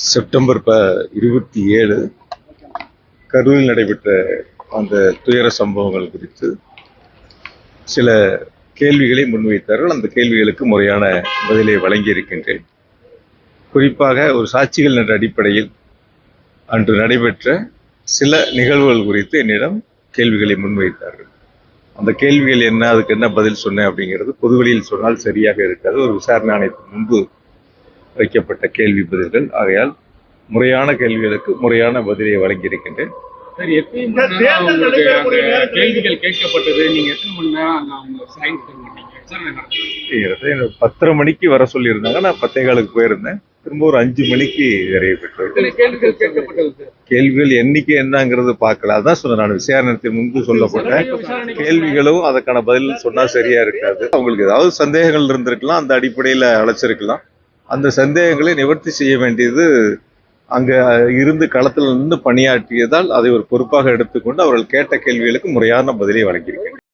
September 27 கரூரில் நடைபெற்ற அந்த துயர சம்பவங்கள் குறித்து சில கேள்விகளை முன்வைத்தார்கள். அந்த கேள்விகளுக்கு முறையான பதிலை வழங்கியிருக்கின்றேன். குறிப்பாக ஒரு சாட்சிகள் என்ற அடிப்படையில் அன்று நடைபெற்ற சில நிகழ்வுகள் குறித்து என்னிடம் கேள்விகளை முன்வைத்தார்கள். அந்த கேள்விகள் என்ன, அதுக்கு என்ன பதில் சொன்னேன் அப்படிங்கிறது பொதுவெளியில் சொன்னால் சரியாக இருக்காது. ஒரு விசாரணை ஆணையத்தின் முன்பு வைக்கப்பட்ட கேள்வி பதில்கள். ஆகையால் முறையான கேள்விகளுக்கு முறையான பதிலை வழங்கியிருக்கின்றேன். கேள்விகள் கேட்கப்பட்டது. நீங்க எத்தனை மணி நேரம் 10:30 மணிக்கு வர சொல்லியிருந்தாங்க. நான் 10:15 போயிருந்தேன். திரும்ப ஒரு 5 மணிக்கு நிறைவு பெற்றது. கேள்விகள் எண்ணிக்கை என்னங்கிறது பார்க்கல. அதான் சொன்னேன், நான் விசாரணத்தின் முன்பு சொல்லப்பட்ட கேள்விகளும் அதற்கான பதில் சொன்னா சரியா இருக்காது. அவங்களுக்கு ஏதாவது சந்தேகங்கள் இருந்திருக்கலாம், அந்த அடிப்படையில் அழைச்சிருக்கலாம். அந்த சந்தேகங்களை நிவர்த்தி செய்ய வேண்டியது அங்க இருந்து களத்தில் நின்று பணியாற்றியதால் அதை ஒரு பொறுப்பாக எடுத்துக்கொண்டு அவர்கள் கேட்ட கேள்விகளுக்கு முறையான பதிலை வழங்கியிருக்கிறேன்.